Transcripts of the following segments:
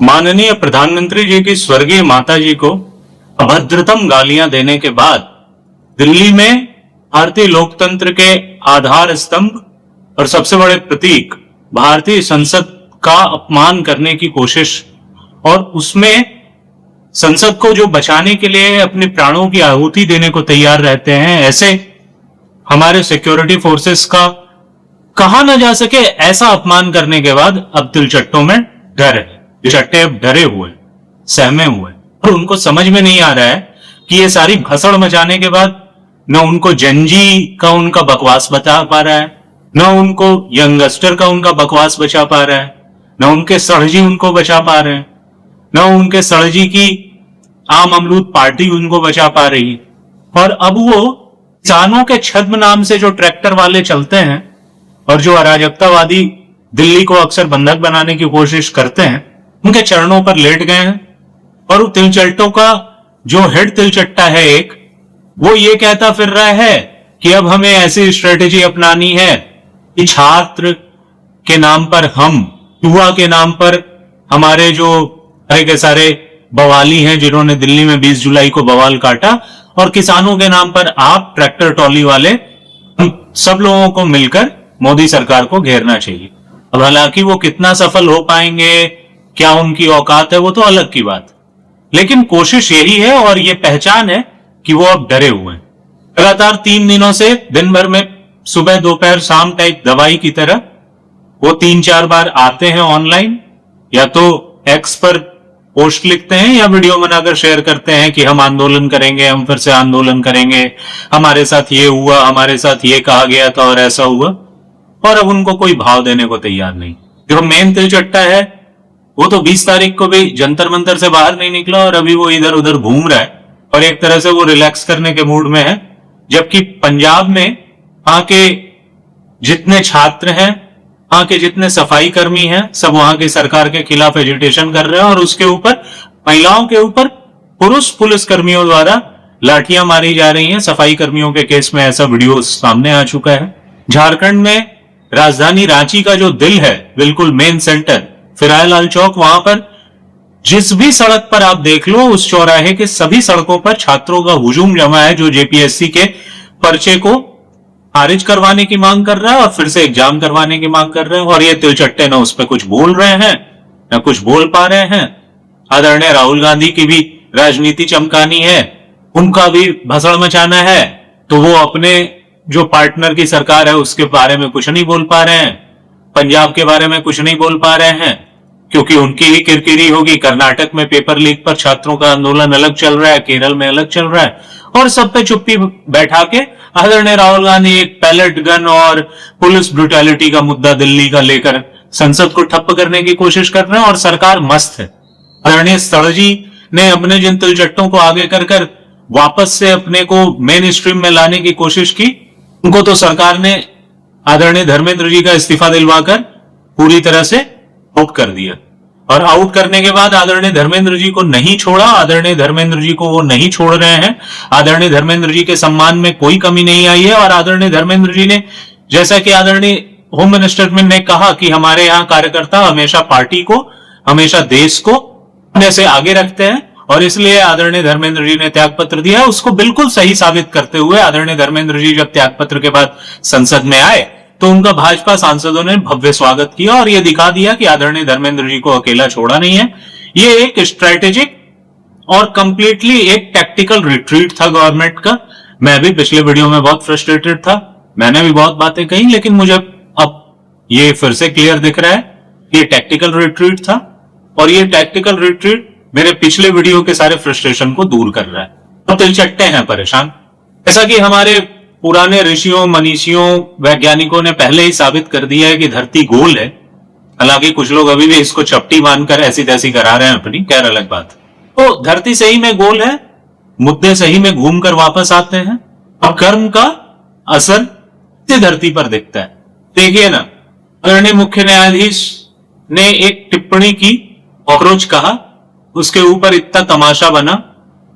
माननीय प्रधानमंत्री जी की स्वर्गीय माता जी को अभद्रतम गालियां देने के बाद दिल्ली में भारतीय लोकतंत्र के आधार स्तंभ और सबसे बड़े प्रतीक भारतीय संसद का अपमान करने की कोशिश, और उसमें संसद को जो बचाने के लिए अपने प्राणों की आहुति देने को तैयार रहते हैं, ऐसे हमारे सिक्योरिटी फोर्सेस का कहा ना जा सके ऐसा अपमान करने के बाद अब तिलचट्टों में डर है। तिलचट्टे अब डरे हुए, सहमे हुए, और उनको समझ में नहीं आ रहा है कि ये सारी भसड़ मचाने के बाद न उनको जंजी का उनका बकवास बचा पा रहा है, न उनको यंगस्टर का उनका बकवास बचा पा रहा है, न उनके सड़जी उनको बचा पा रहे हैं, न उनके सड़जी की आम अमरूद पार्टी उनको बचा पा रही है। और अब वो किसानों के छद्म नाम से जो ट्रैक्टर वाले चलते हैं और जो अराजकतावादी दिल्ली को अक्सर बंधक बनाने की कोशिश करते हैं, उनके चरणों पर लेट गए हैं। और तिलचट्टों का जो हेड तिलचट्टा है एक, वो ये कहता फिर रहा है कि अब हमें ऐसी स्ट्रेटेजी अपनानी है कि छात्र के नाम पर हम, युवा के नाम पर हमारे जो के सारे बवाली हैं जिन्होंने दिल्ली में 20 जुलाई को बवाल काटा, और किसानों के नाम पर आप ट्रैक्टर ट्रॉली वाले, हम सब लोगों को मिलकर मोदी सरकार को घेरना चाहिए। अब हालांकि वो कितना सफल हो पाएंगे, क्या उनकी औकात है, वो तो अलग की बात, लेकिन कोशिश यही है और ये पहचान है कि वो अब डरे हुए हैं। लगातार 3 दिनों से दिन भर में सुबह दोपहर शाम टाइप दवाई की तरह वो 3-4 बार आते हैं ऑनलाइन, या तो एक्स पर पोस्ट लिखते हैं या वीडियो बनाकर शेयर करते हैं कि हम आंदोलन करेंगे, हम फिर से आंदोलन करेंगे, हमारे साथ ये हुआ, हमारे साथ ये कहा गया था और ऐसा हुआ। और अब उनको कोई भाव देने को तैयार नहीं। जो मेन तिलचट्टा है वो तो 20 तारीख को भी जंतर मंतर से बाहर नहीं निकला और अभी वो इधर उधर घूम रहा है और एक तरह से वो रिलैक्स करने के मूड में है। जबकि पंजाब में वहां के जितने छात्र हैं, वहां के जितने सफाई कर्मी हैं, सब वहां की सरकार के खिलाफ एजिटेशन कर रहे हैं और उसके ऊपर महिलाओं के ऊपर पुरुष पुलिस कर्मियों द्वारा लाठियां मारी जा रही हैं। सफाई कर्मियों के केस में ऐसा वीडियो सामने आ चुका है। झारखंड में राजधानी रांची का जो दिल है, बिल्कुल मेन सेंटर फिरायलाल चौक, वहां पर जिस भी सड़क पर आप देख लो, उस चौराहे के सभी सड़कों पर छात्रों का हुजूम जमा है जो जेपीएससी के पर्चे को खारिज करवाने की मांग कर रहा है और फिर से एग्जाम करवाने की मांग कर रहे हैं। और ये तिलचट्टे ना उस पर कुछ बोल रहे हैं ना कुछ बोल पा रहे हैं। आदरणीय राहुल गांधी की भी राजनीति चमकानी है, उनका भी भसड़ मचाना है, तो वो अपने जो पार्टनर की सरकार है उसके बारे में कुछ नहीं बोल पा रहे हैं, पंजाब के बारे में कुछ नहीं बोल पा रहे हैं, क्योंकि उनकी ही किरकिरी होगी। कर्नाटक में पेपर लीक पर छात्रों का आंदोलन अलग चल रहा है, केरल में अलग चल रहा है, और सब पे चुप्पी बैठा के आदरणीय राहुल गांधी एक पैलेट गन और पुलिस ब्रुटैलिटी का मुद्दा दिल्ली का लेकर संसद को ठप्प करने की कोशिश कर रहे हैं और सरकार मस्त है। आदरणीय सड़जी ने अपने जिन तिलचट्टों को आगे कर कर वापस से अपने को मेन स्ट्रीम में लाने की कोशिश की, उनको तो सरकार ने आदरणीय धर्मेंद्र जी का इस्तीफा दिलवाकर पूरी तरह से आउट कर दिया। और आउट करने के बाद आदरणीय धर्मेंद्र जी को नहीं छोड़ा, आदरणीय धर्मेंद्र जी को वो नहीं छोड़ रहे हैं। आदरणीय धर्मेंद्र जी के सम्मान में कोई कमी नहीं आई है। और आदरणीय धर्मेंद्र जी ने, जैसा कि आदरणीय होम मिनिस्टर ने कहा कि हमारे यहाँ कार्यकर्ता हमेशा पार्टी को, हमेशा देश को अपने से आगे रखते हैं, और इसलिए आदरणीय धर्मेंद्र जी ने त्यागपत्र दिया है। उसको बिल्कुल सही साबित करते हुए आदरणीय धर्मेंद्र जी जब त्यागपत्र के बाद संसद में आए तो उनका भाजपा सांसदों ने भव्य स्वागत किया और यह दिखा दिया कि आदरणीय धर्मेंद्र जी को अकेला छोड़ा नहीं है। ये एक स्ट्रेटेजिक और कंप्लीटली एक टैक्टिकल रिट्रीट था गवर्नमेंट का। मैं भी पिछले वीडियो में बहुत फ्रस्ट्रेटेड था, मैंने भी बहुत बातें कही, लेकिन मुझे अब ये फिर से क्लियर दिख रहा है ये टैक्टिकल रिट्रीट था। और ये टैक्टिकल रिट्रीट मेरे पिछले वीडियो के सारे फ्रस्ट्रेशन को दूर कर रहा है। तो तिलचट्टे हैं परेशान, जैसा कि हमारे पुराने ऋषियों, मनीषियों, वैज्ञानिकों ने पहले ही साबित कर दिया है कि धरती गोल है। हालांकि कुछ लोग अभी भी इसको चपटी मानकर ऐसी तैसी करा रहे हैं अपनी, खैर अलग बात। तो धरती सही में गोल है, मुद्दे सही में घूमकर वापस आते हैं और कर्म का असर धरती पर दिखता है। देखिए ना, आदरणीय मुख्य न्यायाधीश ने एक टिप्पणी की, कॉकरोच कहा, उसके ऊपर इतना तमाशा बना,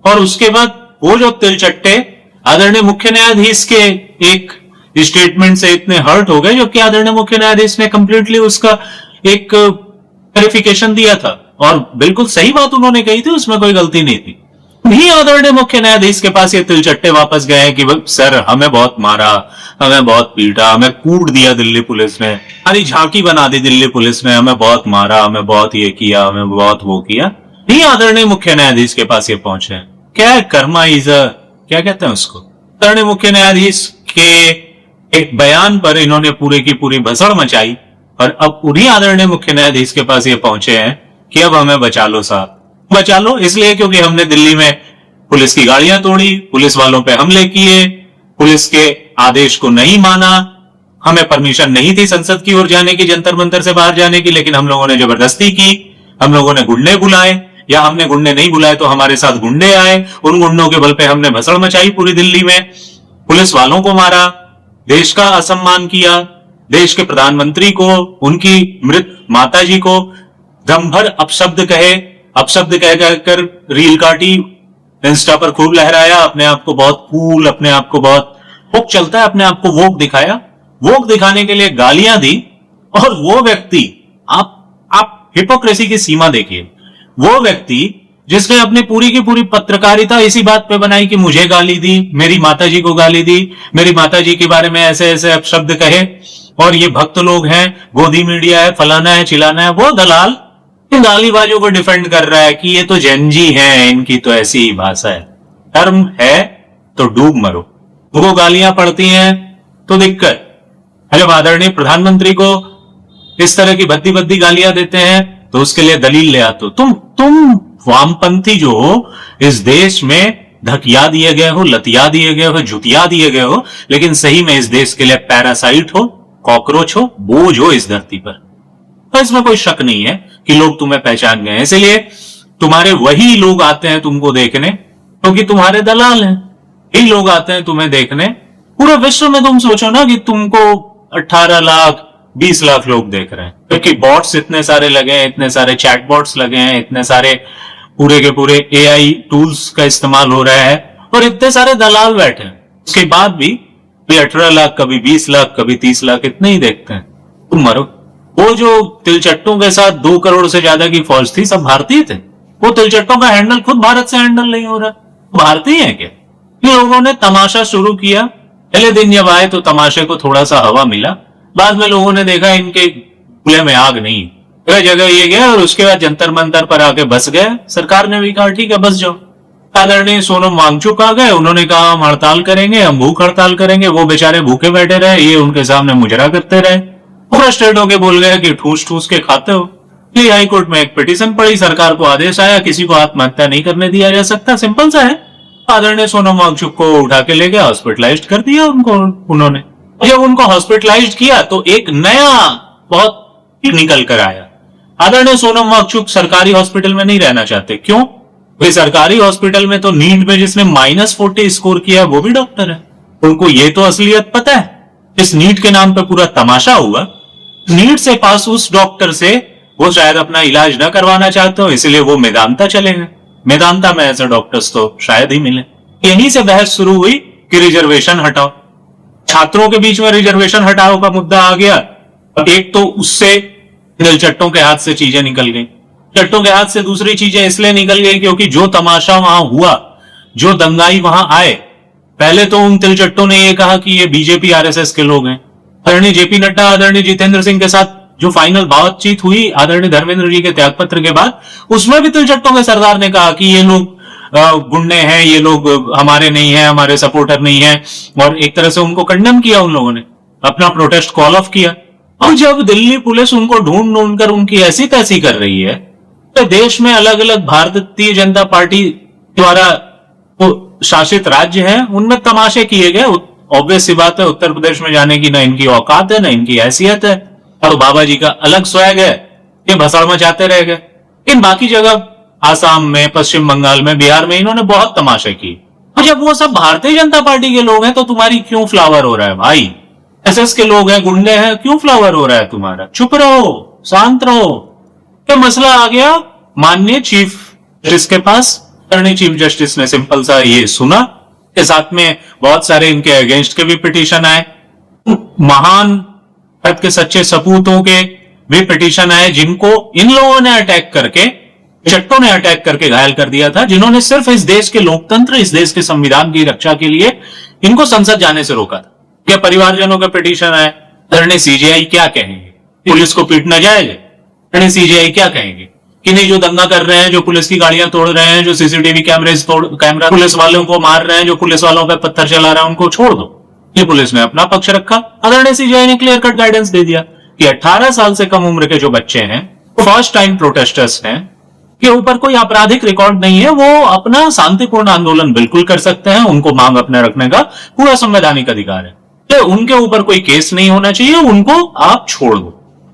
और उसके बाद वो जो तिलचट्टे आदरणीय मुख्य न्यायाधीश के एक स्टेटमेंट से इतने हर्ट हो गए, जो कि आदरणीय मुख्य न्यायाधीश ने कंप्लीटली उसका एक क्लैरिफिकेशन दिया था और बिल्कुल सही बात उन्होंने कही थी, उसमें कोई गलती नहीं थी। भी आदरणीय मुख्य न्यायाधीश के पास ये तिलचट्टे वापस गए कि सर हमें बहुत मारा, हमें बहुत पीटा, हमें कूट दिया दिल्ली पुलिस ने, हमारी झांकी बना दी दिल्ली पुलिस ने, हमें बहुत मारा, हमें बहुत ये किया, हमें बहुत वो किया। भी आदरणीय मुख्य न्यायाधीश के पास ये पहुंचे। क्या कर्मा इज क्या कहते हैं उसको, आदरणीय मुख्य न्यायाधीश के एक बयान पर इन्होंने पूरे की पूरी भसड़ मचाई और अब उन्हीं आदरणीय मुख्य न्यायाधीश के पास ये पहुंचे हैं कि अब हमें बचा लो साहब। बचा लो इसलिए क्योंकि हमने दिल्ली में पुलिस की गाड़ियां तोड़ी, पुलिस वालों पे हमले किए, पुलिस के आदेश को नहीं माना, हमें परमिशन नहीं थी संसद की ओर जाने की, जंतर मंतर से बाहर जाने की, लेकिन हम लोगों ने जबरदस्ती की, हम लोगों ने गुंडे बुलाए, या हमने गुंडे नहीं बुलाए तो हमारे साथ गुंडे आए, उन गुंडों के बल पे हमने भसड़ मचाई पूरी दिल्ली में, पुलिस वालों को मारा, देश का असम्मान किया, देश के प्रधानमंत्री को, उनकी मृत माताजी को दम भर अपशब्द कहे, अपशब्द कह कहकर रील काटी, इंस्टा पर खूब लहराया, अपने आप को बहुत कूल, अपने आप को बहुत वोक चलता है, अपने आप को वोक दिखाया, वोक दिखाने के लिए गालियां दी। और वो व्यक्ति, आप हिपोक्रेसी की सीमा देखिए, वो व्यक्ति जिसने अपनी पूरी की पूरी पत्रकारिता इसी बात पे बनाई कि मुझे गाली दी, मेरी माताजी को गाली दी, मेरी माताजी के बारे में ऐसे ऐसे अपशब्द कहे, और ये भक्त लोग हैं, गोदी मीडिया है, फलाना है, चिलाना है, वो दलाल इन गालीबाजों को डिफेंड कर रहा है कि ये तो जेनजी हैं, इनकी तो ऐसी ही भाषा है। धर्म है तो डूब मरो, वो गालियां पड़ती हैं तो दिक्कत। जब आदरणीय प्रधानमंत्री को इस तरह की भद्दी भद्दी गालियां देते हैं तो उसके लिए दलील ले आते हो। तुम वामपंथी जो हो, इस देश में धकिया दिए गए हो, लतिया दिए गए हो, जुतिया दिए गए हो, लेकिन सही में इस देश के लिए पैरासाइट हो, कॉकरोच हो, बोझ हो इस धरती पर। तो इसमें कोई शक नहीं है कि लोग तुम्हें पहचान गए, इसलिए तुम्हारे वही लोग आते हैं तुमको देखने क्योंकि तुम्हारे दलाल हैं। यही लोग आते हैं तुम्हें देखने। पूरे विश्व में तुम सोचो ना कि तुमको 18 लाख 20 लाख लोग देख रहे हैं, क्योंकि बॉट्स इतने सारे लगे हैं, इतने सारे चैट बॉट्स लगे हैं, इतने सारे पूरे के पूरे AI टूल्स का इस्तेमाल हो रहा है, और इतने सारे दलाल बैठे हैं। उसके बाद भी 18 लाख, कभी 20 लाख, कभी 30 लाख, इतने ही देखते हैं। तुम मरो। वो जो तिलचट्टों के साथ 2 करोड़ से ज्यादा की फौज थी, सब भारतीय थे। वो तिलचट्टों का हैंडल खुद भारत से हैंडल नहीं हो रहा, भारतीय है क्या? इन लोगों ने तमाशा शुरू किया। पहले दिन जब आए तो तमाशे को थोड़ा सा हवा मिला, बाद में लोगों ने देखा इनके खुले में आग नहीं, जगह जगह ये गए, और उसके बाद जंतर मंतर पर आके बस गए। सरकार ने भी कहा ठीक है बस जाओ। आदरणीय सोनम वांगचुक आ गए, उन्होंने कहा हम हड़ताल करेंगे, हम भूख हड़ताल करेंगे। वो बेचारे भूखे बैठे रहे, ये उनके सामने मुजरा करते रहे। फ्रस्ट्रेट होके बोल गए कि ठूस ठूस के खाते हो। ये हाई कोर्ट में एक पिटीशन पड़ी, सरकार को आदेश आया किसी को आत्महत्या नहीं करने दिया जा सकता, सिंपल सा है। आदरणीय सोनम वांगचुक को उठा के ले गया, हॉस्पिटलाइज्ड कर दिया उनको। उन्होंने जब उनको हॉस्पिटलाइज्ड किया तो एक नया बहुत निकल कर आया। आदरणीय सोनम वांगचुक सरकारी हॉस्पिटल में नहीं रहना चाहते। क्यों? भाई सरकारी हॉस्पिटल में तो नीट में जिसने -40 स्कोर किया है वो भी डॉक्टर है। उनको ये तो असलियत पता है। इस नीट के नाम पे पूरा तमाशा हुआ। नीट से पास उस डॉक्टर से वो शायद अपना इलाज न करवाना चाहते हो, इसलिए वो मेदांता चले गए। मेदांता में ऐसे डॉक्टर्स तो शायद ही मिले। यहीं से बहस शुरू हुई कि रिजर्वेशन हटाओ। छात्रों के बीच में रिजर्वेशन हटाओ का मुद्दा आ गया। एक तो उससे दिलचट्टों के हाथ से चीजें निकल गई। चट्टों के हाथ से दूसरी चीजें इसलिए निकल गई क्योंकि जो तमाशा वहां हुआ, जो दंगाई वहां आए, पहले तो उन तिलचट्टों ने यह कहा कि ये बीजेपी RSS के लोग हैं। आदरणीय JP नड्डा, आदरणीय जितेंद्र सिंह के साथ जो फाइनल बातचीत हुई आदरणीय धर्मेंद्र जी के त्यागपत्र के बाद, उसमें भी तिलचट्टों के सरदार ने कहा कि ये लोग गुंडे हैं, ये लोग हमारे नहीं है, हमारे सपोर्टर नहीं है, और एक तरह से उनको कंडेम किया। उन लोगों ने अपना प्रोटेस्ट कॉल ऑफ किया। और जब दिल्ली पुलिस उनको ढूंढ ढूंढ कर उनकी ऐसी तैसी कर रही है, तो देश में अलग अलग भारतीय जनता पार्टी द्वारा शासित राज्य हैं, उनमें तमाशे किए गए। ऑब्वियस सी बात है, उत्तर प्रदेश में जाने की ना इनकी औकात है, ना इनकी हैसियत है, और बाबा जी का अलग स्वैग है, ये भसड़ मचाते रह गए। इन बाकी जगह आसाम में, पश्चिम बंगाल में, बिहार में इन्होंने बहुत तमाशे किए। और जब वो सब भारतीय जनता पार्टी के लोग हैं तो तुम्हारी क्यों फ्लावर हो रहा है भाई? SS के लोग हैं, गुंडे हैं, क्यों फ्लावर हो रहा है तुम्हारा? चुप रहो, शांत रहो। क्या मसला आ गया माननीय चीफ जस्टिस के पास। चीफ जस्टिस ने सिंपल सा ये सुना, के साथ में बहुत सारे इनके अगेंस्ट के भी पिटीशन आए, महान भारत के सच्चे सपूतों के भी पिटीशन आए, जिनको इन लोगों ने अटैक करके चट्टों ने अटैक करके घायल कर दिया था, जिन्होंने सिर्फ इस देश के लोकतंत्र, इस देश के संविधान की रक्षा के लिए इनको संसद जाने से रोका था। क्या परिवारजनों का पिटीशन है, धरने सीजेआई क्या कहेंगे? पुलिस को पीटना जायज है, धरने सीजेआई क्या कहेंगे कि नहीं जो दंगा कर रहे हैं, जो पुलिस की गाड़ियां तोड़ रहे हैं, जो सीसीटीवी कैमरा पुलिस वालों को मार रहे हैं, जो पुलिस वालों पर पत्थर चला रहे हैं, उनको छोड़ दो। ये पुलिस ने अपना पक्ष रखा। आदरणीय सीजेआई ने क्लियर कट गाइडेंस दे दिया कि 18 साल से कम उम्र के जो बच्चे हैं, फर्स्ट टाइम प्रोटेस्टर्स हैं, के ऊपर कोई आपराधिक रिकॉर्ड नहीं है, वो अपना शांतिपूर्ण आंदोलन बिल्कुल कर सकते हैं, उनको मांग अपने रखने का पूरा संवैधानिक अधिकार है, तो उनके ऊपर कोई केस नहीं होना चाहिए, उनको आप छोड़ दो।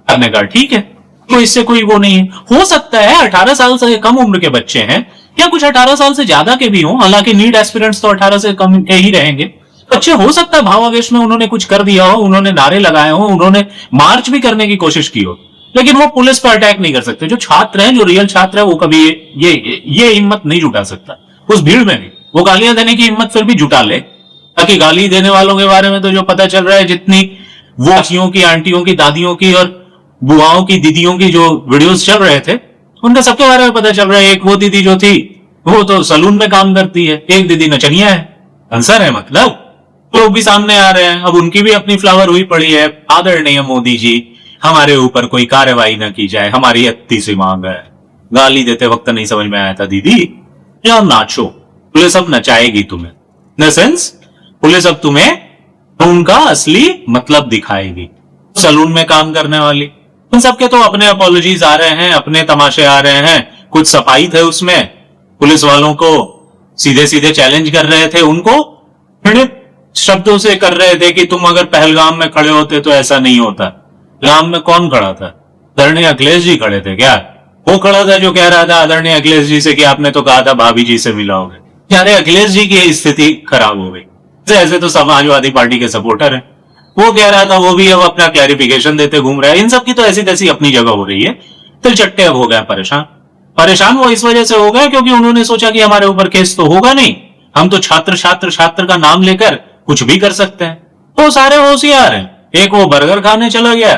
करने का ठीक है, तो इससे कोई वो नहीं है। हो सकता है 18 साल से कम उम्र के बच्चे हैं या कुछ 18 साल से ज्यादा के भी हों, हालांकि नीड एस्पिरेंट्स तो 18 से कम के ही रहेंगे। बच्चे हो सकता है भावावेश में उन्होंने कुछ कर दिया हो, उन्होंने नारे लगाए हो, उन्होंने मार्च भी करने की कोशिश की हो, लेकिन वो पुलिस पर अटैक नहीं कर सकते। जो छात्र हैं, जो रियल छात्र है, वो कभी ये हिम्मत नहीं जुटा सकता उस भीड़ में भी। वो गालियां देने की हिम्मत फिर भी जुटा ले, ताकि गाली देने वालों के बारे में तो जो पता चल रहा है, जितनी वो बच्चियों की, आंटियों की, दादियों की और बुआओं की, दीदियों की जो वीडियोस चल रहे थे, उनके सबके बारे में पता चल रहा है। एक वो दीदी जो थी वो तो सलून में काम करती है, एक दीदी नचनिया है, आंसर है, मतलब लोग भी सामने आ रहे हैं। अब उनकी भी अपनी फ्लावर हुई पड़ी है। आदरणीय मोदी जी, हमारे ऊपर कोई कार्रवाई न की जाए, हमारी अति सी मांग है। गाली देते वक्त नहीं समझ में आया था दीदी, या नाचो, पुलिस अब नचाएगी तुम्हें, इन सेंस पुलिस अब तुम्हें उनका असली मतलब दिखाएगी। सलून में काम करने वाली, उन सबके तो अपने अपॉलॉजीज आ रहे हैं, अपने तमाशे आ रहे हैं। कुछ सफाई थे उसमें, पुलिस वालों को सीधे सीधे चैलेंज कर रहे थे, उनको पीड़ित शब्दों से कर रहे थे कि तुम अगर पहलगाम में खड़े होते तो ऐसा नहीं होता। गांव में कौन खड़ा था? आदरणीय अखिलेश जी खड़े थे क्या? वो खड़ा था जो कह रहा था आदरणीय अखिलेश जी से कि आपने तो कहा था भाभी जी से मिलाओगे। यानी अखिलेश जी की स्थिति खराब हो गई। ऐसे तो समाजवादी पार्टी के सपोर्टर है, वो कह रहा था, वो भी अब अपना क्लैरिफिकेशन देते घूम रहा है। इन सब की तो ऐसी तैसी अपनी जगह हो रही है। तिलचट्टे अब हो गए परेशान वो इस वजह से हो गए क्योंकि उन्होंने सोचा कि हमारे ऊपर केस तो होगा नहीं, हम तो छात्र का नाम लेकर कुछ भी कर सकते हैं। तो सारे होशियार हैं। एक वो बर्गर खाने चला गया,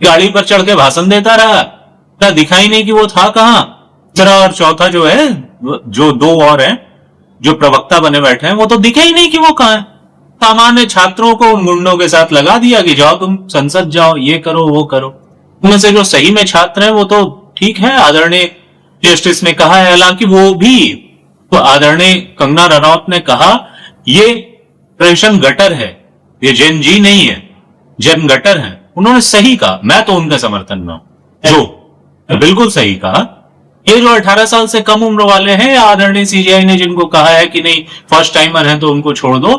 गाड़ी पर चढ़ के भाषण देता रहा, दिखाई नहीं कि वो था कहां। जरा और चौथा जो है, जो दो और हैं जो प्रवक्ता बने बैठे हैं, वो तो दिखे ही नहीं कि वो कहां है। सामान्य छात्रों को उन गुंडों के साथ लगा दिया कि जाओ तुम संसद जाओ, ये करो वो करो। उनमें से जो सही में छात्र हैं वो तो ठीक है, आदरणीय जस्टिस ने कहा है, हालांकि वो भी तो आदरणीय कंगना रनौत ने कहा ये प्रेशन गटर है, ये जेन जी नहीं है, जेन गटर है। उन्होंने सही कहा, मैं तो उनके समर्थन में हूं, जो बिल्कुल सही कहा। ये जो 18 साल से कम उम्र वाले हैं, आदरणीय सीजीआई ने जिनको कहा है कि नहीं फर्स्ट टाइमर हैं तो उनको छोड़ दो,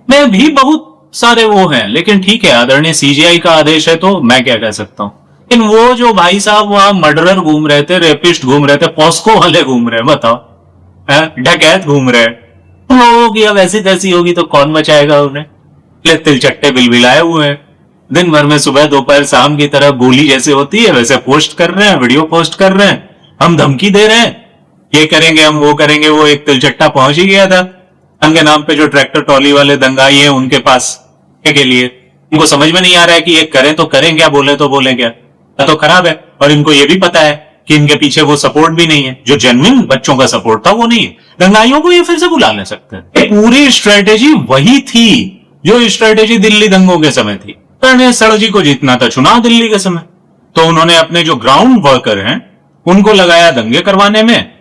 मैं भी बहुत सारे वो हैं, लेकिन ठीक है आदरणीय सीजीआई का आदेश है तो मैं क्या कह सकता हूं। लेकिन वो जो भाई साहब वहां मर्डरर घूम रहे थे, रेपिस्ट घूम रहे थे, पॉस्को वाले घूम रहे, बताओ डकैत घूम रहे, लोगों की अब ऐसी तैसी होगी तो कौन बचाएगा उन्हें। तिलचट्टे बिलबिलाए हुए हैं, दिन भर में सुबह दोपहर शाम की तरह गोली जैसे होती है वैसे पोस्ट कर रहे हैं, वीडियो पोस्ट कर रहे हैं, हम धमकी दे रहे हैं, ये करेंगे हम वो करेंगे। वो एक तिलचट्टा पहुंच ही गया था उनके नाम पे, जो ट्रैक्टर ट्रॉली वाले दंगाई है उनके पास के लिए। उनको समझ में नहीं आ रहा है कि ये करें तो करें क्या, बोले तो बोले क्या, तो खराब है। और इनको ये भी पता है कि इनके पीछे वो सपोर्ट भी नहीं है, जो जेन्युइन बच्चों का सपोर्ट था वो नहीं है। दंगाइयों को ये फिर से बुला ले सकते हैं। पूरी स्ट्रेटेजी वही थी जो स्ट्रेटेजी दिल्ली दंगों के समय थी। सड़ जी को जीतना था चुनाव दिल्ली के समय, तो उन्होंने अपने जो ग्राउंड वर्कर हैं उनको लगाया दंगे करवाने में,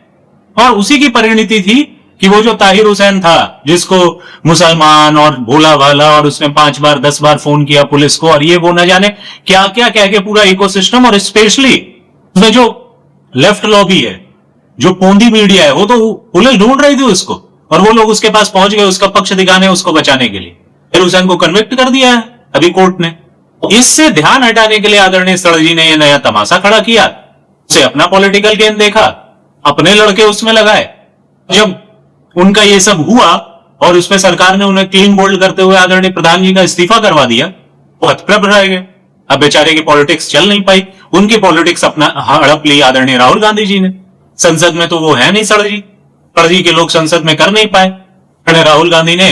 और उसी की परिणति थी कि वो जो ताहिर हुसैन था, जिसको मुसलमान और भोला भाला, और उसने 5 बार 10 बार फोन किया पुलिस को, और ये वो न जाने क्या क्या कह के पूरा इकोसिस्टम, और स्पेशली उसमें जो लेफ्ट लॉबी है, जो पोंदी मीडिया है, वो तो पुलिस ढूंढ रही थी उसको, और वो लोग उसके पास पहुंच गए उसका पक्ष दिखाने, उसको बचाने के लिए। फिर हुसैन को कन्विक्ट कर दिया है अभी कोर्ट ने। इससे ध्यान हटाने के लिए आदरणीय सड़ जी ने यह नया तमाशा खड़ा किया, उसे अपना पॉलिटिकल गेन देखा, अपने लड़के उसमें लगाए। जब उनका ये सब हुआ और उसमें सरकार ने उन्हें क्लीन बोल्ड करते हुए आदरणीय प्रधान जी का इस्तीफा करवा दिया, वो हतप्रभ रह गए। अब बेचारे की पॉलिटिक्स चल नहीं पाई, उनकी पॉलिटिक्स अपना हड़प ली आदरणीय राहुल गांधी जी ने। संसद में तो वो है नहीं सड़ जी के लोग संसद में कर नहीं पाए। राहुल गांधी ने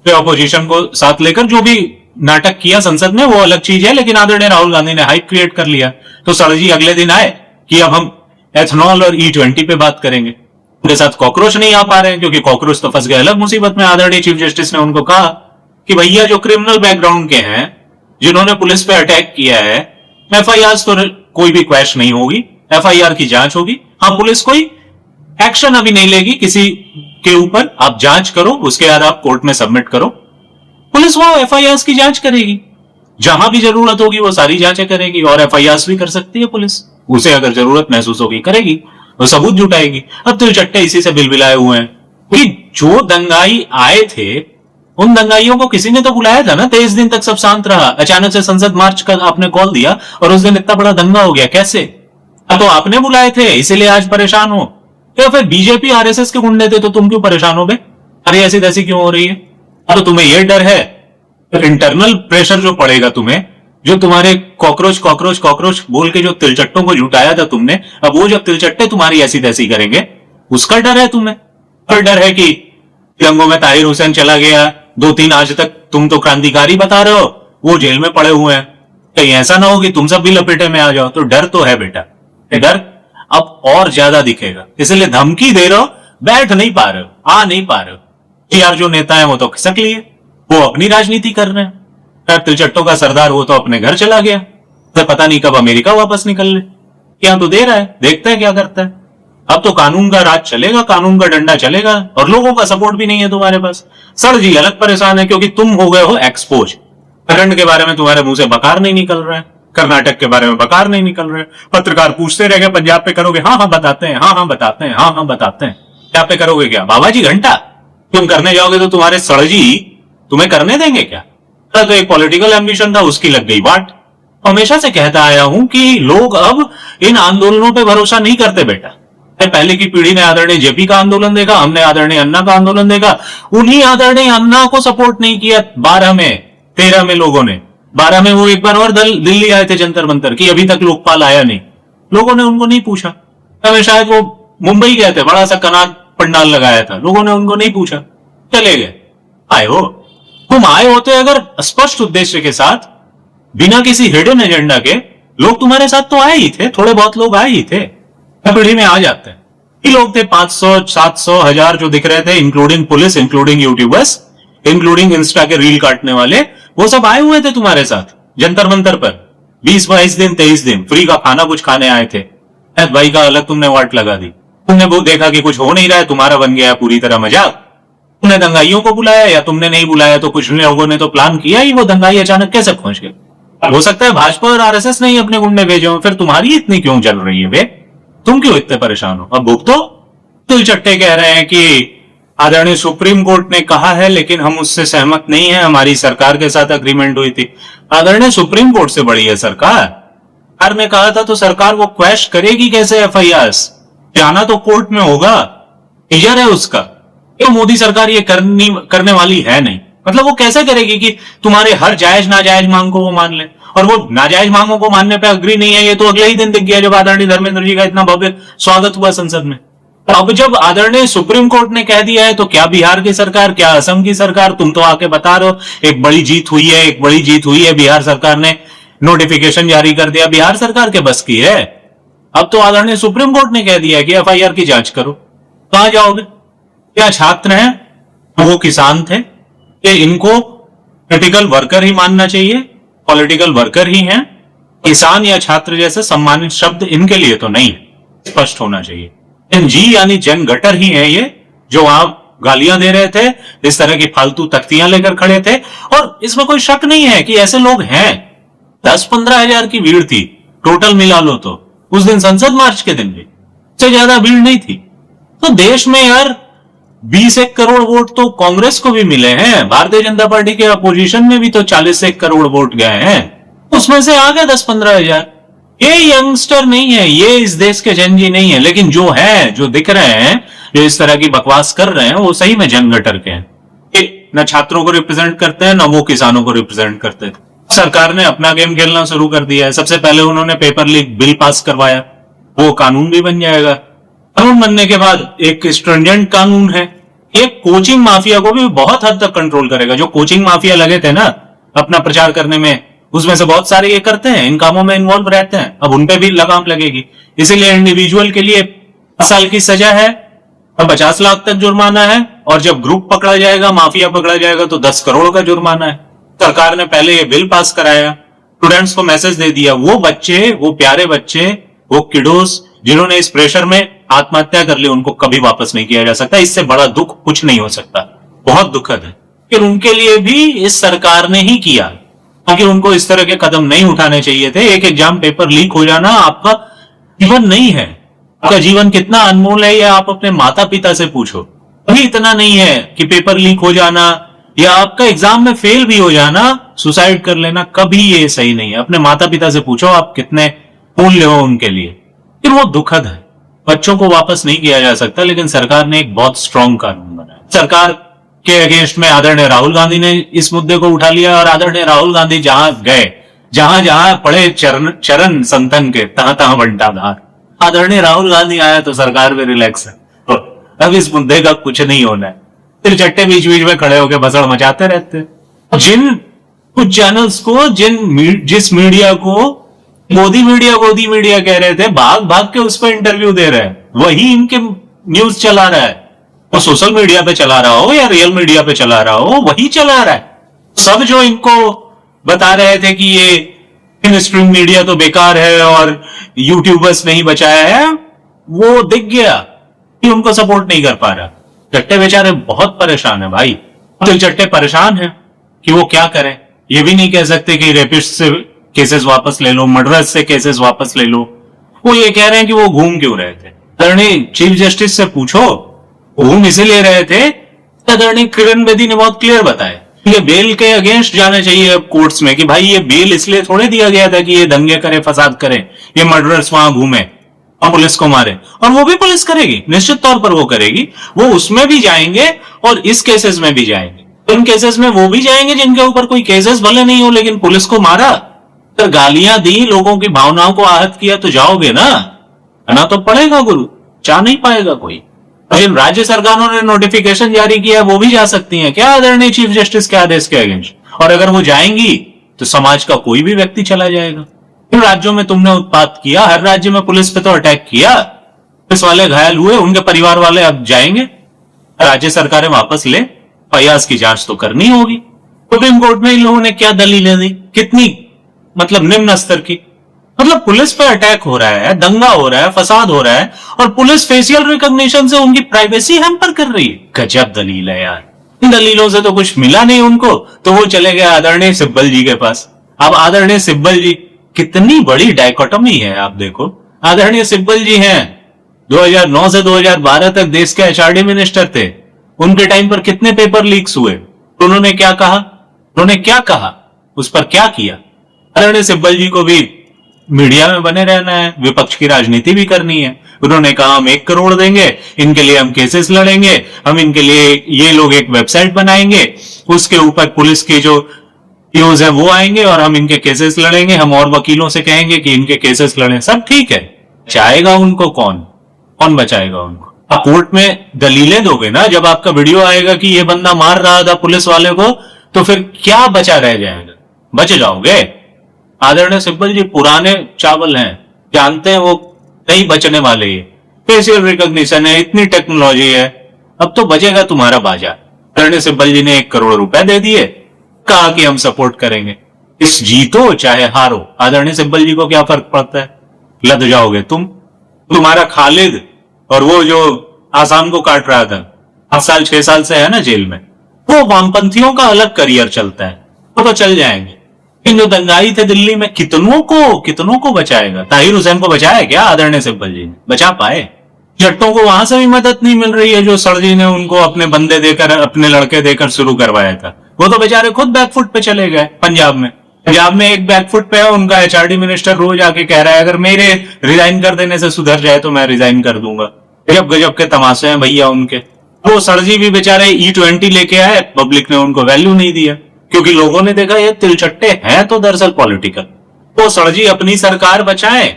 अपोजिशन को साथ लेकर जो भी नाटक किया संसद में वो अलग चीज है, लेकिन आदरणीय राहुल गांधी ने हाइप क्रिएट कर लिया। तो सड़ जी अगले दिन आए कि अब हम एथनॉल और E20 पे बात करेंगे। उनके साथ कॉकरोच नहीं आ पा रहे हैं क्योंकि कॉकरोच तो फंस गए अलग मुसीबत में। आदरणीय चीफ जस्टिस ने उनको कहा कि भैया जो क्रिमिनल बैकग्राउंड के हैं, जिन्होंने पुलिस पे अटैक किया है, FIR तो कोई भी क्वैश नहीं होगी, FIR की जांच होगी। हाँ, पुलिस कोई एक्शन अभी नहीं लेगी किसी के ऊपर, आप जांच करो, उसके बाद आप कोर्ट में सबमिट करो। पुलिस वो FIR की जांच करेगी, जहां भी जरूरत होगी वो सारी जांचें करेगी, और FIR भी कर सकती है पुलिस, उसे अगर जरूरत महसूस होगी करेगी, वो सबूत जुटाएगी। अब तो चट्टे इसी से बिलबिलाए हुए हैं कि जो दंगाई आए थे उन दंगाइयों को किसी ने तो बुलाया था ना। 23 दिन तक सब शांत रहा, अचानक से संसद मार्च का आपने कॉल दिया और उस दिन इतना बड़ा दंगा हो गया, कैसे? तो आपने बुलाए थे इसीलिए आज परेशान हो, या फिर बीजेपी RSS के गुंडे थे तो तुम क्यों परेशान हो बे? अरे ऐसी तैसी क्यों हो रही है? तो तुम्हें यह डर है, इंटरनल प्रेशर जो पड़ेगा तुम्हें, जो तुम्हारे कॉकरोच कॉकरोच कॉकरोच बोल के जो तिलचट्टों को जुटाया था तुमने, अब वो जब तिलचट्टे तुम्हारी ऐसी तैसी करेंगे, उसका डर है तुम्हें। और डर है कि दंगों में ताहिर हुसैन चला गया, 2-3 आज तक तुम तो क्रांतिकारी बता रहे हो, वो जेल में पड़े हुए हैं, कहीं ऐसा ना हो कि तुम सब भी लपेटे में आ जाओ। तो डर तो है बेटा, डर अब और ज्यादा दिखेगा, इसलिए धमकी दे रहे हो, बैठ नहीं पा रहे हो, आ नहीं पा रहे हो। यार जो नेता है वो तो खिसक लिए, वो अपनी राजनीति कर रहे हैं। तिलचट्टों का सरदार वो तो अपने घर चला गया, तो पता नहीं कब अमेरिका वापस निकल ले। क्या तो दे रहा है, देखते हैं क्या करता है। अब तो कानून का राज चलेगा, कानून का डंडा चलेगा, और लोगों का सपोर्ट भी नहीं है तुम्हारे पास। सर जी अलग परेशान है क्योंकि तुम हो गए हो एक्सपोज। उत्तराखंड के बारे में तुम्हारे मुंह से बकार नहीं निकल रहा है, कर्नाटक के बारे में बकार नहीं निकल रहा है। पत्रकार पूछते रह गए पंजाब पे करोगे? हाँ हाँ बताते हैं, हाँ हाँ बताते हैं, हाँ हाँ बताते हैं। क्या पे करोगे? क्या बाबा जी घंटा तुम करने जाओगे तो तुम्हारे सर जी तुम्हें करने देंगे क्या? तो एक पॉलिटिकल एम्बिशन था, उसकी लग गई वाट। हमेशा से कहता आया हूं कि लोग अब इन आंदोलनों पे भरोसा नहीं करते बेटा। पहले की पीढ़ी ने आदरणीय JP का आंदोलन देखा, हमने आदरणीय अन्ना का आंदोलन देखा, उन्हीं आदरणीय अन्ना को सपोर्ट नहीं किया 12 में 13 में लोगों ने। 12 में वो एक बार और दिल्ली आए थे जंतर मंतर की, अभी तक लोकपाल आया नहीं, लोगों ने उनको नहीं पूछा। हमें शायद वो मुंबई गए थे, बड़ा सा कनाट पंडाल लगाया था, लोगों ने उनको नहीं पूछा, चले गए। आए हो तुम, आए होते अगर स्पष्ट उद्देश्य के साथ, बिना किसी हिडन एजेंडा के, लोग तुम्हारे साथ तो आए ही थे, थोड़े बहुत लोग आए ही थे, पीढ़ी में आ जाते हैं। ये लोग थे 500 700 1000 जो दिख रहे थे, including police, including YouTubers, including Insta के रील काटने वाले, वो सब आए हुए थे तुम्हारे साथ जंतर मंतर पर। 20-22 दिन 23 दिन फ्री का खाना कुछ खाने आए थे। भाई का अलग तुमने वाट लगा दी, तुमने वो देखा कि कुछ हो नहीं रहा है, तुम्हारा बन गया पूरी तरह मजाक। तुमने दंगाइयों को बुलाया या तुमने नहीं बुलाया, तो कुछ लोगों ने तो प्लान किया ही, वो दंगाई अचानक कैसे पहुंच गए। हो सकता है भाजपा और RSS ने ही अपने गुंडे भेजे हो, फिर तुम्हारी इतनी क्यों चल रही है बे? तुम क्यों इतने परेशान हो? अब भुगतो। तिलचट्टे कह रहे हैं कि आदरणीय सुप्रीम कोर्ट ने कहा है लेकिन हम उससे सहमत नहीं है, हमारी सरकार के साथ अग्रीमेंट हुई थी। आदरणीय सुप्रीम कोर्ट से बड़ी है सरकार ने कहा था, तो सरकार वो क्वैश करेगी कैसे FIRs? जाना तो कोर्ट में होगा, इजर है उसका। तो मोदी सरकार ये करने वाली है नहीं। मतलब वो कैसे करेगी कि तुम्हारे हर जायज नाजायज मांग को वो मान ले, और वो नाजायज मांगों को मानने पे अग्री नहीं है। ये तो अगले ही दिन दिख गया जब आदरणीय धर्मेंद्र जी का इतना भव्य स्वागत हुआ संसद में। अब जब आदरणीय सुप्रीम कोर्ट ने कह दिया है, तो क्या बिहार की सरकार, क्या असम की सरकार, तुम तो आके बता रहे हो एक बड़ी जीत हुई है, एक बड़ी जीत हुई है, बिहार सरकार ने नोटिफिकेशन जारी कर दिया, बिहार सरकार के बस की है। अब तो आदरणीय सुप्रीम कोर्ट ने कह दिया कि FIR की जांच करो, कहां जाओगे? क्या छात्र हैं, वो किसान थे, कि इनको क्रिटिकल वर्कर ही मानना चाहिए, पॉलिटिकल वर्कर ही हैं, किसान या छात्र जैसे सम्मानित शब्द इनके लिए तो नहीं, स्पष्ट होना चाहिए। जी यानी जन गटर ही है ये, जो आप गालियां दे रहे थे, इस तरह की फालतू तख्तियां लेकर खड़े थे, और इसमें कोई शक नहीं है कि ऐसे लोग हैं। 10-15 हजार की भीड़ थी टोटल मिला लो तो, उस दिन संसद मार्च के दिन भी से ज्यादा भीड़ नहीं थी। तो देश में यार 20 करोड़ वोट तो कांग्रेस को भी मिले हैं, भारतीय जनता पार्टी के अपोजिशन में भी तो 40 करोड़ वोट गए हैं, उसमें से आ गए 10-15 हजार। ये यंगस्टर नहीं है, ये इस देश के जनजी नहीं है, लेकिन जो है, जो दिख रहे हैं, जो इस तरह की बकवास कर रहे हैं, वो सही में जनगटर के हैं। न छात्रों को रिप्रेजेंट करते हैं, न वो किसानों को रिप्रेजेंट करते थे। सरकार ने अपना गेम खेलना शुरू कर दिया है। सबसे पहले उन्होंने पेपर लीक बिल पास करवाया, वो कानून भी बन जाएगा। कानून बनने के बाद एक स्ट्रिंजेंट कानून है, ये कोचिंग माफिया को भी बहुत हद तक कंट्रोल करेगा। जो कोचिंग माफिया लगे थे ना अपना प्रचार करने में उसमें से बहुत सारे ये करते हैं, इन कामों में इन्वॉल्व रहते हैं, अब उन पे भी लगाम लगेगी। इसीलिए इंडिविजुअल के लिए 5 साल की सजा है और 50 लाख तक जुर्माना है, और जब ग्रुप पकड़ा जाएगा, माफिया पकड़ा जाएगा, तो 10 करोड़ का जुर्माना है। सरकार ने पहले ये बिल पास कराया, स्टूडेंट्स को मैसेज दे दिया, वो बच्चे, वो प्यारे बच्चे, वो किडोस जिन्होंने इस प्रेशर में आत्महत्या कर ली, उनको कभी वापस नहीं किया जा सकता। इससे बड़ा दुख कुछ नहीं हो सकता। बहुत दुखद है कि उनके लिए भी इस सरकार ने ही किया, क्योंकि उनको इस तरह के कदम नहीं उठाने चाहिए थे। एक एग्जाम पेपर लीक हो जाना आपका जीवन नहीं है। आपका जीवन कितना अनमोल है, यह आप अपने माता पिता से पूछो। अभी इतना नहीं है कि पेपर लीक हो जाना या आपका एग्जाम में फेल भी हो जाना, सुसाइड कर लेना, कभी ये सही नहीं है। अपने माता पिता से पूछो आप कितने मूल्य हो उनके लिए। फिर वो दुखद है, बच्चों को वापस नहीं किया जा सकता, लेकिन सरकार ने एक बहुत स्ट्रांग कानून बनाया। सरकार के अगेंस्ट में आदरणीय राहुल गांधी ने इस मुद्दे को उठा लिया, और आदरणीय राहुल गांधी जहां गए, जहां जहां पड़े चरण संतन के, तहां तहां बंटाधार। आदरणीय राहुल गांधी आया तो सरकार भी रिलैक्स है, अब इस मुद्दे का कुछ नहीं होना है। फिर चट्टे बीच बीच में खड़े होकर भसड़ मचाते रहते हैं। जिन कुछ चैनल्स को, जिस मीडिया को गोदी मीडिया कह रहे थे, भाग भाग के उस पर इंटरव्यू दे रहे हैं, वही इनके न्यूज चला रहा है। वो सोशल मीडिया पे चला रहा हो या रियल मीडिया पे चला रहा हो, वही चला रहा है। सब जो इनको बता रहे थे कि ये इन स्ट्रीम मीडिया तो बेकार है और यूट्यूबर्स नहीं बचाया है, वो दिख गया कि उनको सपोर्ट नहीं कर पा रहा। चट्टे बेचारे बहुत परेशान है भाई। दिल चट्टे परेशान है कि वो क्या करें। ये भी नहीं कह सकते कि रेपिस्ट से केसेस वापस ले लो, मर्डरर्स से केसेस वापस ले लो। वो ये कह रहे हैं कि वो घूम क्यों रहे थे। आदरणीय चीफ जस्टिस से पूछो, घूम इसीलिए रहे थे। आदरणीय किरण बेदी ने बहुत क्लियर बताया ये बेल के अगेंस्ट जाना चाहिए अब कोर्ट्स में, कि भाई ये बेल इसलिए थोड़े दिया गया था कि ये दंगे करे, फसाद करे, ये मर्डरर्स वहां घूमे और पुलिस को मारे। और वो भी पुलिस करेगी, निश्चित तौर पर वो करेगी। वो उसमें भी जाएंगे और इस केसेस में भी जाएंगे। इन केसेस में वो भी जाएंगे जिनके ऊपर कोई केसेस भले नहीं हो, लेकिन पुलिस को मारा, अगर गालियां दी, लोगों की भावनाओं को आहत किया, तो जाओगे ना तो पड़ेगा गुरु, जा नहीं पाएगा कोई। जिन राज्य सरकारों ने नोटिफिकेशन जारी किया वो भी जा सकती हैं क्या आदरणीय चीफ जस्टिस के आदेश के अगेंस्ट? और अगर वो जाएंगी तो समाज का कोई भी व्यक्ति चला जाएगा। इन राज्यों में तुमने उत्पात किया, हर राज्य में पुलिस पे तो अटैक किया, पुलिस वाले घायल हुए, उनके परिवार वाले अब जाएंगे, राज्य सरकारें वापस ले, फयाज की जांच तो करनी होगी। सुप्रीम कोर्ट में इन लोगों ने क्या दलीलें दी, कितनी मतलब निम्न स्तर की। मतलब पुलिस पे अटैक हो रहा है, दंगा हो रहा है, फसाद हो रहा है, और पुलिस फेशियल रिकॉग्निशन से उनकी प्राइवेसी हैम्पर कर रही है। गजब दलील है यार। इन दलीलों से तो कुछ मिला नहीं उनको, तो वो चले गए आदरणीय सिब्बल जी के पास। अब आदरणीय सिब्बल जी, कितनी बड़ी डायकोटमी है आप देखो। आदरणीय सिब्बल जी हैं 2009 से 2012 तक देश के एचआरडी मिनिस्टर थे। उनके टाइम पर कितने पेपर लीक्स हुए, तो उन्होंने क्या कहा, उस पर क्या किया। आदरणीय सिब्बल जी को भी मीडिया में बने रहना है, विपक्ष की राजनीति भी करनी है। उन्होंने कहा हम 1 करोड़ देंगे, इनके लिए हम केसेस लड़ेंगे, हम इनके लिए, ये लोग एक वेबसाइट बनाएंगे, उसके ऊपर पुलिस के जो पीओज है वो आएंगे और हम इनके केसेस लड़ेंगे, हम और वकीलों से कहेंगे कि इनके केसेस लड़ें। सब ठीक है, बचाएगा उनको कौन बचाएगा उनको? आप कोर्ट में दलीलें दोगे ना, जब आपका वीडियो आएगा कि ये बंदा मार रहा था पुलिस वाले को, तो फिर क्या बचा रह जाएगा? बच जाओगे? आदरणीय सिब्बल जी पुराने चावल हैं, जानते हैं वो नहीं बचने वाले। ये फेशियल रिकॉग्निशन है, इतनी टेक्नोलॉजी है, अब तो बचेगा तुम्हारा बाजार। आदरणीय सिब्बल जी ने 1 करोड़ रुपए दे दिए, कहा कि हम सपोर्ट करेंगे, इस जीतो चाहे हारो। आदरणीय सिब्बल जी को क्या फर्क पड़ता है? लद जाओगे तुम्हारा खालिद और वो जो आसाम को काट रहा था 8 साल 6 साल से है ना जेल में, वो वामपंथियों का अलग करियर चलता है, वो तो चल जाएंगे। इन जो दंगाई थे दिल्ली में, कितनों को बचाएगा? ताहिर हुसैन को बचाया क्या आदरणीय सिब्बल जी ने? बचा पाए? जट्टों को वहां से भी मदद नहीं मिल रही है, जो सड़जी ने उनको अपने बंदे देकर, अपने लड़के देकर शुरू करवाया था। वो तो बेचारे खुद बैकफुट पे चले गए। पंजाब में एक बैकफुट पे है, उनका एचआरडी मिनिस्टर रोज आके कह रहा है अगर मेरे रिजाइन कर देने से सुधर जाए तो मैं रिजाइन कर दूंगा। गजब के तमाशे हैं भैया उनके। वो सड़जी भी बेचारे E20 लेके आए, पब्लिक ने उनको वैल्यू नहीं दिया, क्योंकि लोगों ने देखा ये तिलचट्टे हैं तो दरअसल पॉलिटिकल। वो सड़जी अपनी सरकार बचाए,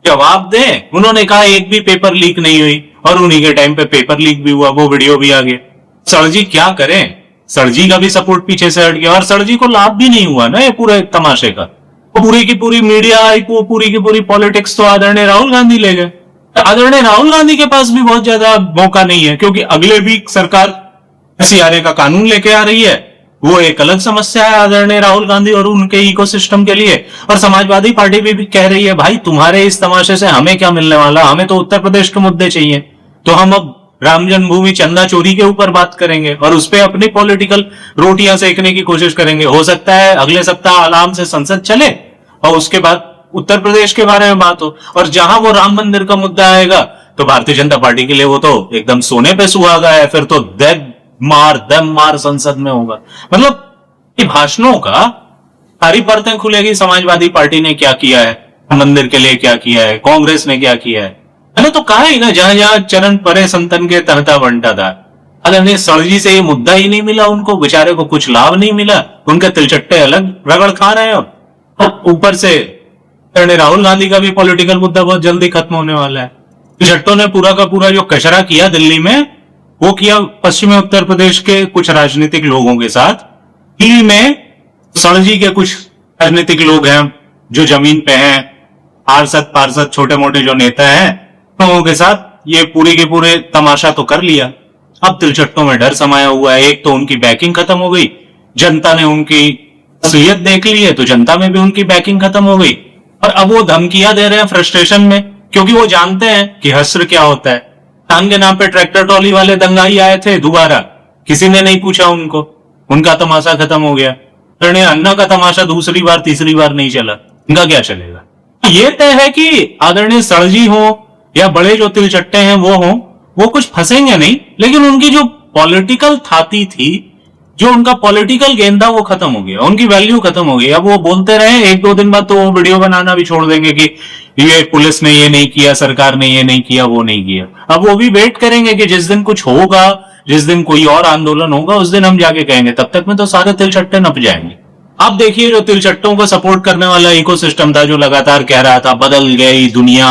जवाब दें। उन्होंने कहा एक भी पेपर लीक नहीं हुई, और उन्हीं के टाइम पे पेपर लीक भी हुआ, वो वीडियो भी आ गया। सड़जी क्या करें? सड़जी का भी सपोर्ट पीछे से हट गया, और सड़जी को लाभ भी नहीं हुआ ना ये पूरे तमाशे का। वो पूरी की पूरी मीडिया, वो पूरी की पूरी पॉलिटिक्स तो आदरणीय राहुल गांधी ले गए। आदरणीय राहुल गांधी के पास भी बहुत ज्यादा मौका नहीं है, क्योंकि अगले वीक सरकार सीआरए का कानून लेके आ रही है। वो एक अलग समस्या है आदरणीय राहुल गांधी और उनके इकोसिस्टम के लिए। और समाजवादी पार्टी भी कह रही है, भाई तुम्हारे इस तमाशे से हमें क्या मिलने वाला, हमें तो उत्तर प्रदेश के मुद्दे चाहिए। तो हम अब राम जन्मभूमि चंदा चोरी के ऊपर बात करेंगे और उस पर अपनी पॉलिटिकल रोटियां सेकने की कोशिश करेंगे। हो सकता है अगले सप्ताह आराम से संसद चले और उसके बाद उत्तर प्रदेश के बारे में बात हो, और जहां वो राम मंदिर का मुद्दा आएगा तो भारतीय जनता पार्टी के लिए वो तो एकदम सोने पे सुहागा है। फिर तो दम मार संसद में होगा। मतलब ये भाषणों का सारी परतें खुलेगी। समाजवादी पार्टी ने क्या किया है, मंदिर के लिए क्या किया है, कांग्रेस ने क्या किया है। मैंने तो कहा ही ना, जहां जहां चरण परे संतन के तहता बनता था। अगर सड़जी से ये मुद्दा ही नहीं मिला उनको, बेचारे को कुछ लाभ नहीं मिला, उनके तिलचट्टे अलग रगड़ खा रहे हैं। ऊपर से राहुल गांधी का भी पॉलिटिकल मुद्दा बहुत जल्दी खत्म होने वाला है। तिलचट्टों ने पूरा का पूरा जो कचरा किया दिल्ली में, वो किया पश्चिमी उत्तर प्रदेश के कुछ राजनीतिक लोगों के साथ। दिल्ली में सड़जी के कुछ राजनीतिक लोग हैं जो जमीन पे हैं, पार्षद छोटे मोटे जो नेता हैं, लोगों के साथ ये पूरी के पूरे तमाशा तो कर लिया। अब तिलचट्टों में डर समाया हुआ है। एक तो उनकी बैकिंग खत्म हो गई, जनता ने उनकी असलियत देख ली है, तो जनता में भी उनकी बैकिंग खत्म हो गई। और अब वो धमकियां दे रहे हैं फ्रस्ट्रेशन में, क्योंकि वो जानते हैं कि हश्र क्या होता है। किसान के नाम पे ट्रैक्टर ट्रॉली वाले दंगाई आए थे दोबारा, किसी ने नहीं पूछा उनको, उनका तमाशा खत्म हो गया। अन्ना का तमाशा दूसरी बार तीसरी बार नहीं चला, इनका क्या चलेगा। ये तय है कि आदरणीय सड़जी हो या बड़े जो तिलचट्टे हैं वो हो, वो कुछ फंसेंगे नहीं, लेकिन उनकी जो पॉलिटिकल थाती थी, जो उनका पॉलिटिकल गेम था, वो खत्म हो गया, उनकी वैल्यू खत्म हो गई। अब वो बोलते रहे, एक दो दिन बाद तो वो वीडियो बनाना भी छोड़ देंगे कि ये पुलिस ने ये नहीं किया, सरकार ने ये नहीं किया, वो नहीं किया। अब वो भी वेट करेंगे कि जिस दिन कुछ होगा, जिस दिन कोई और आंदोलन होगा, उस दिन हम जाके कहेंगे। तब तक में तो सारे तिलचट्टे नप जाएंगे। आप देखिए, जो तिलचट्टों को सपोर्ट करने वाला इकोसिस्टम था, जो लगातार कह रहा था बदल गई दुनिया,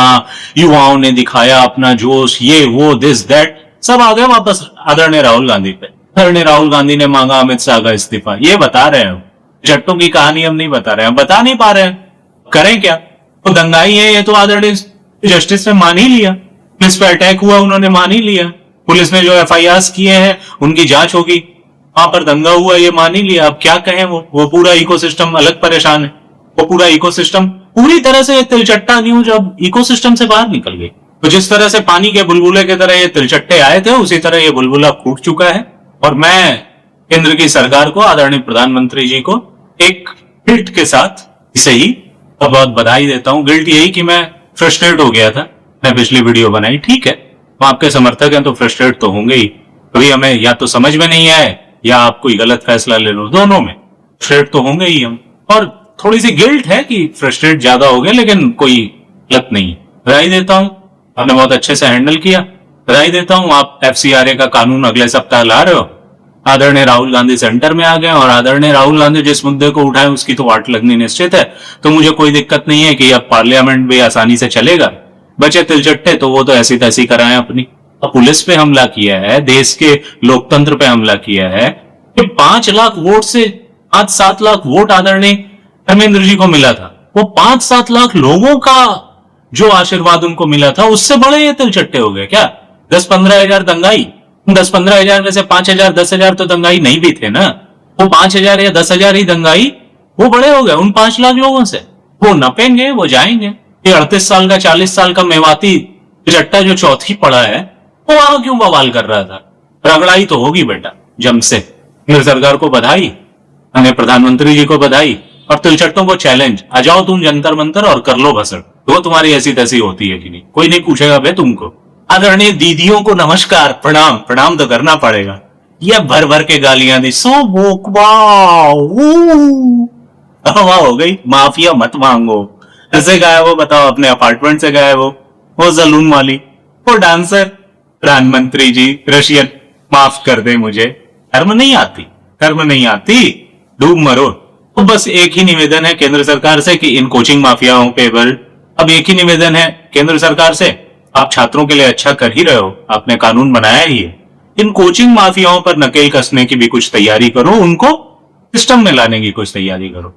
युवाओं ने दिखाया अपना जोश, ये वो दिस दैट, सब आ गए वापस आदरणीय राहुल गांधी पे। आदरणीय राहुल गांधी ने मांगा अमित शाह का इस्तीफा। ये बता रहे हैं, जट्टों की कहानी हम नहीं बता रहे हैं, बता नहीं पा रहे हैं, करें क्या। तो दंगाई है, ये तो आदरणीय जस्टिस ने मान ही लिया। पुलिस पे अटैक हुआ, उन्होंने मान ही लिया। पुलिस ने जो एफआईआर किए हैं उनकी जांच होगी, वहां पर दंगा हुआ, ये मान ही लिया। अब क्या कहें, वो पूरा इकोसिस्टम अलग परेशान है। वो पूरा इकोसिस्टम पूरी तरह से तिलचट्टा न्यूज अब इकोसिस्टम से बाहर निकल गई। तो जिस तरह से पानी के बुलबुले की तरह ये तिलचट्टे आए थे, उसी तरह ये बुलबुला फूट चुका है। और मैं केंद्र की सरकार को, आदरणीय प्रधानमंत्री जी को एक गिल्ट के साथ इसे ही बहुत बधाई देता हूं। गिल्ट यही कि मैं फ्रस्ट्रेट हो गया था, मैं पिछली वीडियो बनाई। ठीक है, तो आपके समर्थक हैं तो फ्रस्ट्रेट तो होंगे ही। कभी हमें या तो समझ में नहीं आए या आप कोई गलत फैसला ले लो, दोनों में फ्रस्ट्रेट तो होंगे ही हम। और थोड़ी सी गिल्ट है कि फ्रस्ट्रेट ज्यादा हो गए, लेकिन कोई गलत नहीं। बधाई देता हूं, आपने बहुत अच्छे से हैंडल किया। बधाई देता हूं, आप एफसीआरए का कानून अगले सप्ताह ला रहे हो। आदरणीय राहुल गांधी सेंटर में आ गए और आदरणीय राहुल गांधी जिस मुद्दे को उठाए उसकी तो वाट लगनी निश्चित है। तो मुझे कोई दिक्कत नहीं है कि अब पार्लियामेंट भी आसानी से चलेगा। बचे तिलचट्टे तो वो तो ऐसी तैसी कराएं अपनी। पुलिस पे हमला किया है, देश के लोकतंत्र पे हमला किया है। 5 लाख वोट से 5-7 लाख वोट आदरणीय धर्मेंद्र जी को मिला था। वो 5-7 लाख लोगों का जो आशीर्वाद उनको मिला था, उससे बड़े ये तिलचट्टे हो गए क्या। 10-15 हजार दंगाई, 10-15 हजार में से 5,000-10 हजार तो दंगाई नहीं भी थे ना। वो 5,000 या 10,000 ही दंगाई, वो बड़े हो गए उन 5 लाख लोगों से। वो नपेंगे, वो जाएंगे। ये 38 साल का 40 साल का मेवाती तिलचट्टा जो चौथी पड़ा है, वो वहां क्यों बवाल कर रहा था। रगड़ाई तो होगी बेटा जम से। केंद्र सरकार को बधाई, हमें प्रधानमंत्री जी को बधाई, और तिलचट्टों को चैलेंज, आ जाओ तुम जंतर मंतर और कर लो भसड़। वो तुम्हारी ऐसी तैसी होती है कि नहीं, कोई नहीं पूछेगा बे तुमको। आदरणीय दीदियों को नमस्कार, प्रणाम, प्रणाम तो करना पड़ेगा। ये भर भर के गालियां दी, सो हवा हो गई। माफिया मत मांगो। ऐसे गाया वो, बताओ अपने अपार्टमेंट से गाया वो सलून वाली, वो डांसर। प्रधानमंत्री जी रशियन, माफ कर दे मुझे, कर्म नहीं आती, कर्म नहीं आती, डूब मरो। तो बस एक ही निवेदन है केंद्र सरकार से कि इन कोचिंग माफियाओं पे बल। अब एक ही निवेदन है केंद्र सरकार से, आप छात्रों के लिए अच्छा कर ही रहे हो, आपने कानून बनाया ही है, इन कोचिंग माफियाओं पर नकेल कसने की भी कुछ तैयारी करो, उनको सिस्टम में लाने की कुछ तैयारी करो।